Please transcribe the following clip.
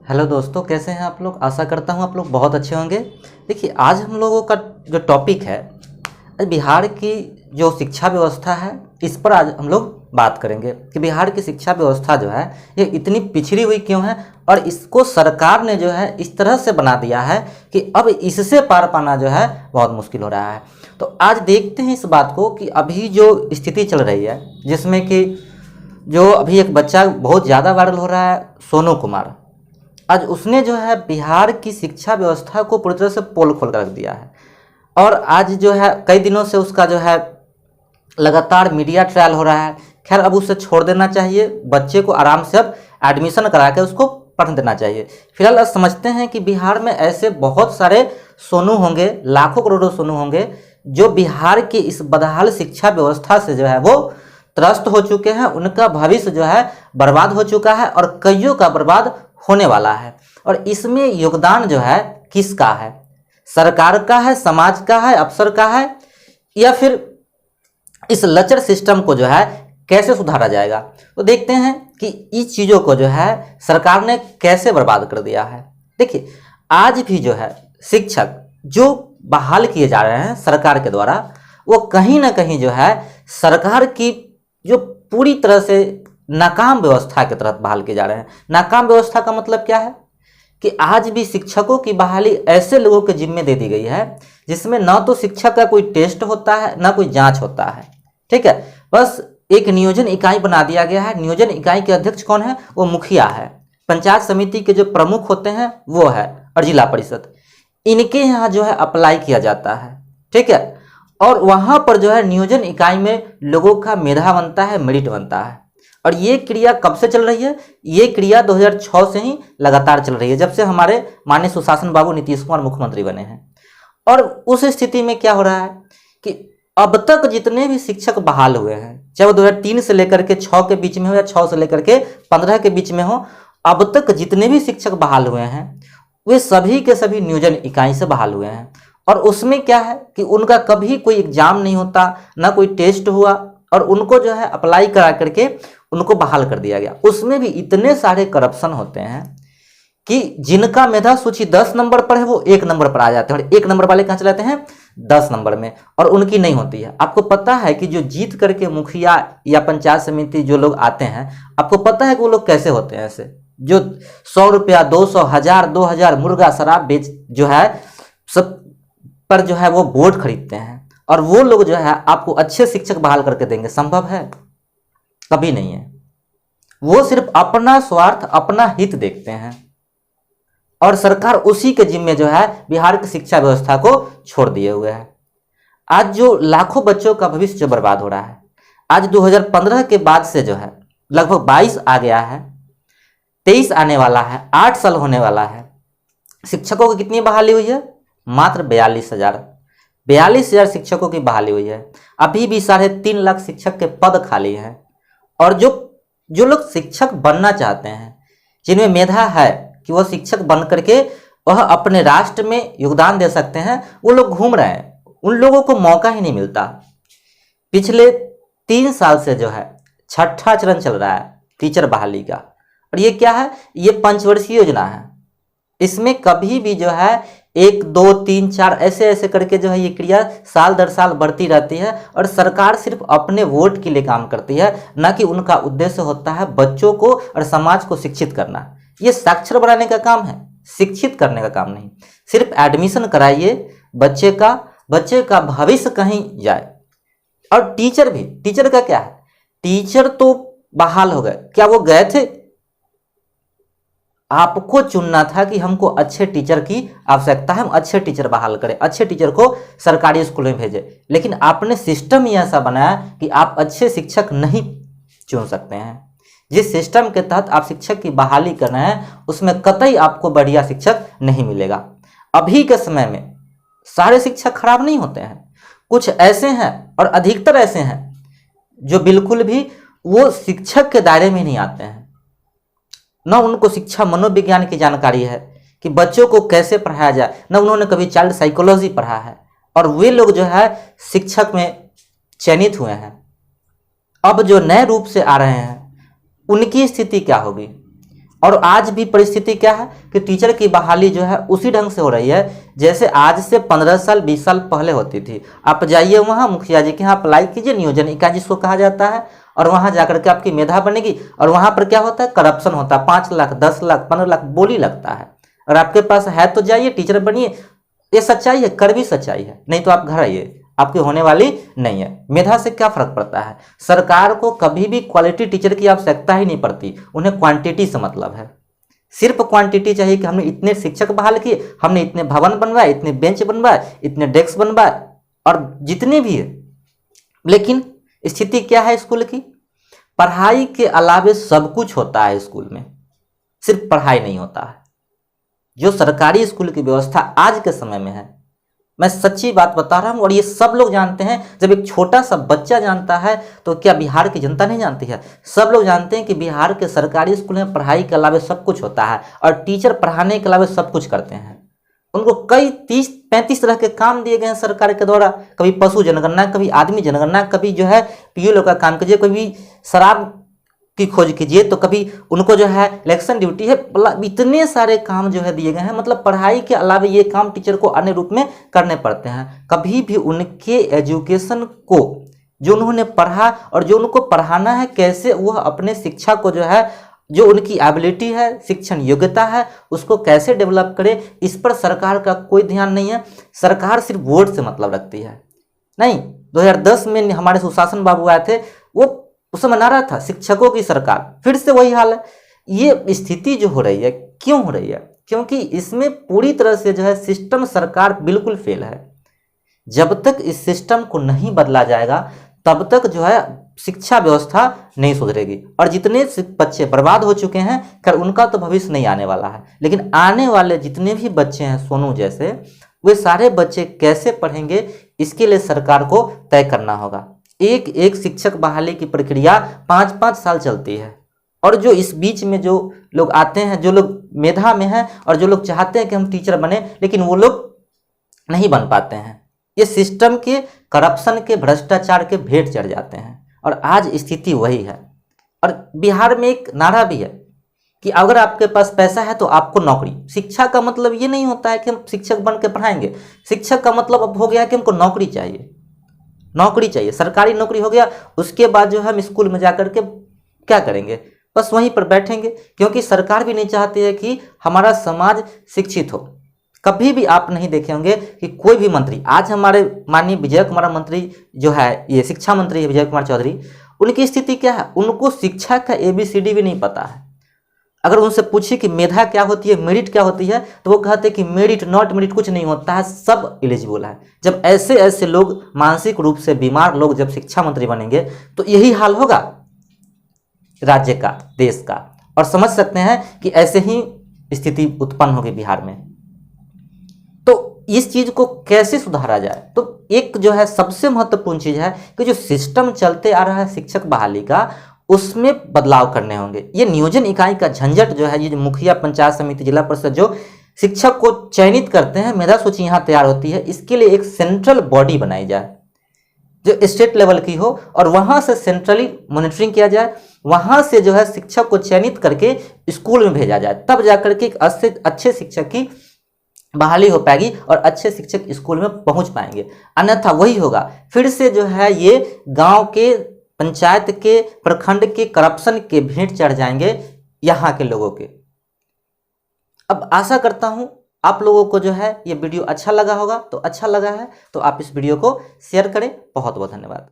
Hello दोस्तों, कैसे हैं आप लोग। आशा करता हूं आप लोग बहुत अच्छे होंगे। देखिए, आज हम लोगों का जो टॉपिक है, बिहार की जो शिक्षा व्यवस्था है, इस पर आज हम लोग बात करेंगे कि बिहार की शिक्षा व्यवस्था जो है ये इतनी पिछड़ी हुई क्यों है, और इसको सरकार ने जो है इस तरह से बना दिया है कि अब इससे पार पाना जो है बहुत मुश्किल हो रहा है। तो आज देखते हैं इस बात को कि अभी जो स्थिति चल रही है, जिसमें कि जो अभी एक बच्चा बहुत ज़्यादा वायरल हो रहा है, सोनू कुमार। आज उसने जो है बिहार की शिक्षा व्यवस्था को पूरी तरह से पोल खोल कर रख दिया है। और आज जो है कई दिनों से उसका जो है लगातार मीडिया ट्रायल हो रहा है। खैर, अब उसे छोड़ देना चाहिए, बच्चे को आराम से अब एडमिशन करा के उसको पढ़ने देना चाहिए। फिलहाल अब समझते हैं कि बिहार में ऐसे बहुत सारे सोनू होंगे, लाखों करोड़ों सोनू होंगे, जो बिहार की इस बदहाल शिक्षा व्यवस्था से जो है वो त्रस्त हो चुके हैं। उनका भविष्य जो है बर्बाद हो चुका है और कईयों का बर्बाद होने वाला है। और इसमें योगदान जो है किसका है? सरकार का है, समाज का है, अफसर का है, या फिर इस लचर सिस्टम को जो है कैसे सुधारा जाएगा? तो देखते हैं कि इस चीज़ों को जो है सरकार ने कैसे बर्बाद कर दिया है। देखिए, आज भी जो है शिक्षक जो बहाल किए जा रहे हैं सरकार के द्वारा, वो कहीं ना कहीं जो है सरकार की जो पूरी तरह से नाकाम व्यवस्था के तहत बहाल किए जा रहे हैं। नाकाम व्यवस्था का मतलब क्या है कि आज भी शिक्षकों की बहाली ऐसे लोगों के जिम्मे दे दी गई है जिसमें ना तो शिक्षक का कोई टेस्ट होता है, ना कोई जांच होता है। ठीक है, बस एक नियोजन इकाई बना दिया गया है। नियोजन इकाई के अध्यक्ष कौन है? वो मुखिया है। पंचायत समिति के जो प्रमुख होते हैं वो है, और जिला परिषद, इनके यहाँ जो है अप्लाई किया जाता है। ठीक है, और वहाँ पर जो है नियोजन इकाई में लोगों का मेधा बनता है, मेरिट बनता है। और ये क्रिया कब से चल रही है? ये क्रिया 2006 से ही लगातार चल रही है, जब से हमारे माननीय सुशासन बाबू नीतीश कुमार मुख्यमंत्री बने हैं। और उस स्थिति में क्या हो रहा है कि अब तक जितने भी शिक्षक बहाल हुए हैं, चाहे वो 2003 से लेकर के 6 के बीच में हो या 6 से लेकर के 15 के बीच में हो, अब तक जितने भी शिक्षक बहाल हुए हैं वे सभी के सभी नियोजन इकाई से बहाल हुए हैं। और उसमें क्या है कि उनका कभी कोई एग्जाम नहीं होता, ना कोई टेस्ट हुआ, और उनको जो है अप्लाई करा करके उनको बहाल कर दिया गया। उसमें भी इतने सारे करप्शन होते हैं कि जिनका मेधा सूची 10 नंबर पर है वो 1 नंबर पर आ जाते हैं, और 1 नंबर वाले कहाँ चले जाते हैं? 10 नंबर में, और उनकी नहीं होती है। आपको पता है कि जो जीत करके मुखिया या पंचायत समिति जो लोग आते हैं, आपको पता है कि वो लोग कैसे होते हैं? ऐसे जो 100 रुपया, 200, 1000, 2000 मुर्गा शराब बेच जो है सब पर जो है वो वोट खरीदते हैं। और वो लोग जो है आपको अच्छे शिक्षक बहाल करके देंगे? संभव है? कभी नहीं है। वो सिर्फ अपना स्वार्थ, अपना हित देखते हैं, और सरकार उसी के जिम्मे जो है बिहार की शिक्षा व्यवस्था को छोड़ दिए हुए है। आज जो लाखों बच्चों का भविष्य जो बर्बाद हो रहा है, आज 2015 के बाद से जो है लगभग 22 आ गया है, 23 आने वाला है, 8 साल होने वाला है। शिक्षकों की कितनी बहाली हुई है? मात्र 42,000 शिक्षकों की बहाली हुई है। अभी भी 3.5 लाख शिक्षक के पद खाली हैं। और जो लोग शिक्षक बनना चाहते हैं, जिनमें मेधा है कि वह शिक्षक बन करके वह अपने राष्ट्र में योगदान दे सकते हैं, वो लोग घूम रहे हैं। उन लोगों को मौका ही नहीं मिलता। पिछले 3 साल से जो है 6ठा चरण चल रहा है टीचर बहाली का। और ये क्या है? ये पंचवर्षीय योजना है। इसमें कभी भी जो है 1, 2, 3, 4 ऐसे ऐसे करके जो है ये क्रिया साल दर साल बढ़ती रहती है। और सरकार सिर्फ अपने वोट के लिए काम करती है, ना कि उनका उद्देश्य होता है बच्चों को और समाज को शिक्षित करना। ये साक्षर बनाने का काम है, शिक्षित करने का काम नहीं। सिर्फ एडमिशन कराइए बच्चे का भविष्य कहीं जाए। और टीचर का क्या है? टीचर तो बहाल हो गए। क्या वो गए थे? आपको चुनना था कि हमको अच्छे टीचर की आवश्यकता है, हम अच्छे टीचर बहाल करें, अच्छे टीचर को सरकारी स्कूल में भेजें। लेकिन आपने सिस्टम ही ऐसा बनाया कि आप अच्छे शिक्षक नहीं चुन सकते हैं। जिस सिस्टम के तहत आप शिक्षक की बहाली कर रहे हैं, उसमें कतई आपको बढ़िया शिक्षक नहीं मिलेगा। अभी के समय में सारे शिक्षक खराब नहीं होते हैं, कुछ ऐसे हैं और अधिकतर ऐसे हैं जो बिल्कुल भी वो शिक्षक के दायरे में नहीं आते हैं। न उनको शिक्षा मनोविज्ञान की जानकारी है कि बच्चों को कैसे पढ़ाया जाए, न उन्होंने कभी चाइल्ड साइकोलॉजी पढ़ा है। और वे लोग जो है शिक्षक में चयनित हुए हैं। अब जो नए रूप से आ रहे हैं उनकी स्थिति क्या होगी? और आज भी परिस्थिति क्या है कि टीचर की बहाली जो है उसी ढंग से हो रही है जैसे आज से 15 साल 20 साल पहले होती थी। आप जाइए वहाँ मुखिया जी के यहाँ अप्लाई कीजिए, नियोजन इकाई जिसको कहा जाता है, और वहाँ जाकर के आपकी मेधा बनेगी। और वहाँ पर क्या होता है, करप्शन होता है, 5 लाख 10 लाख 15 लाख बोली लगता है। और आपके पास है तो जाइए टीचर बनिए, ये सच्चाई है, कड़वी सच्चाई है, नहीं तो आप घर आइए, आपकी होने वाली नहीं है। मेधा से क्या फर्क पड़ता है, सरकार को कभी भी क्वालिटी टीचर की आवश्यकता ही नहीं पड़ती, उन्हें क्वांटिटी से मतलब है। सिर्फ क्वांटिटी चाहिए कि हमने इतने शिक्षक बहाल किए, हमने इतने भवन बनवाए, इतने बेंच बनवाए, इतने डेस्क बनवाए, और जितने भी है। लेकिन स्थिति क्या है स्कूल की, पढ़ाई के अलावे सब कुछ होता है स्कूल में, सिर्फ पढ़ाई नहीं होता है। जो सरकारी स्कूल की व्यवस्था आज के समय में है, मैं सच्ची बात बता रहा हूं, और ये सब लोग जानते हैं। जब एक छोटा सा बच्चा जानता है तो क्या बिहार की जनता नहीं जानती है? सब लोग जानते हैं कि बिहार के सरकारी स्कूल में पढ़ाई के अलावा सब कुछ होता है, और टीचर पढ़ाने के अलावा सब कुछ करते हैं। उनको कई 30-35 तरह के काम दिए गए हैं सरकार के द्वारा। कभी पशु जनगणना, कभी आदमी जनगणना, कभी जो है पीओ का काम कीजिए, कभी शराब की खोज कीजिए, तो कभी उनको जो है इलेक्शन ड्यूटी है। इतने सारे काम जो है दिए गए हैं, मतलब पढ़ाई के अलावा ये काम टीचर को अन्य रूप में करने पड़ते हैं। कभी भी उनके एजुकेशन को, जो उन्होंने पढ़ा और जो उनको पढ़ाना है, कैसे वह अपने शिक्षा को जो है, जो उनकी एबिलिटी है, शिक्षण योग्यता है, उसको कैसे डेवलप करे, इस पर सरकार का कोई ध्यान नहीं है। सरकार सिर्फ वोट से मतलब रखती है। नहीं, 2010 में हमारे सुशासन बाबू आए थे, वो उस समय नारा था शिक्षकों की सरकार, फिर से वही हाल है। ये स्थिति जो हो रही है, क्यों हो रही है? क्योंकि इसमें पूरी तरह से जो है सिस्टम, सरकार बिल्कुल फेल है। जब तक इस सिस्टम को नहीं बदला जाएगा तब तक जो है शिक्षा व्यवस्था नहीं सुधरेगी। और जितने बच्चे बर्बाद हो चुके हैं, खैर उनका तो भविष्य नहीं आने वाला है, लेकिन आने वाले जितने भी बच्चे हैं सोनू जैसे, वे सारे बच्चे कैसे पढ़ेंगे, इसके लिए सरकार को तय करना होगा। एक एक शिक्षक बहाली की प्रक्रिया 5-5 साल चलती है, और जो इस बीच में जो लोग आते हैं, जो लोग मेधा में हैं और जो लोग चाहते हैं कि हम टीचर बने, लेकिन वो लोग नहीं बन पाते हैं। ये सिस्टम के करप्शन के, भ्रष्टाचार के भेंट चढ़ जाते हैं, और आज स्थिति वही है। और बिहार में एक नारा भी है कि अगर आपके पास पैसा है तो आपको नौकरी। शिक्षा का मतलब ये नहीं होता है कि हम शिक्षक बन के पढ़ाएंगे। शिक्षक का मतलब अब हो गया कि हमको नौकरी चाहिए, नौकरी चाहिए, सरकारी नौकरी हो गया। उसके बाद जो है हम स्कूल में जाकर के क्या करेंगे, बस वहीं पर बैठेंगे, क्योंकि सरकार भी नहीं चाहती है कि हमारा समाज शिक्षित हो। कभी भी आप नहीं देखे होंगे कि कोई भी मंत्री, आज हमारे माननीय विजय कुमार मंत्री जो है, ये शिक्षा मंत्री है विजय कुमार चौधरी, उनकी स्थिति क्या है, उनको शिक्षा का ABCD भी नहीं पता है। अगर उनसे पूछिए कि मेधा क्या होती है, मेरिट क्या होती है, तो वो कहते हैं कि मेरिट नॉट मेरिट कुछ नहीं होता है, सब एलिजिबल है। जब ऐसे ऐसे लोग, मानसिक रूप से बीमार लोग जब शिक्षा मंत्री बनेंगे तो यही हाल होगा राज्य का, देश का। और समझ सकते हैं कि ऐसे ही स्थिति उत्पन्न होगी बिहार में। तो इस चीज को कैसे सुधारा जाए, तो एक जो है सबसे महत्वपूर्ण चीज है कि जो सिस्टम चलते आ रहा है शिक्षक बहाली का, उसमें बदलाव करने होंगे। ये नियोजन इकाई का झंझट जो है, ये जो मुखिया, पंचायत समिति, जिला परिषद जो शिक्षक को चयनित करते हैं, मेधा सूची यहाँ तैयार होती है, इसके लिए एक सेंट्रल बॉडी बनाई जाए जो स्टेट लेवल की हो, और वहां से सेंट्रली मॉनिटरिंग किया जाए। वहां से जो है शिक्षक को चयनित करके स्कूल में भेजा जाए, तब जाकर के एक अच्छे शिक्षक की बहाली हो पाएगी और अच्छे शिक्षक स्कूल में पहुंच पाएंगे। अन्यथा वही होगा, फिर से जो है ये गांव के, पंचायत के, प्रखंड के करप्शन के भेंट चढ़ जाएंगे यहाँ के लोगों के। अब आशा करता हूं आप लोगों को जो है ये वीडियो अच्छा लगा होगा। तो अच्छा लगा है तो आप इस वीडियो को शेयर करें। बहुत बहुत धन्यवाद।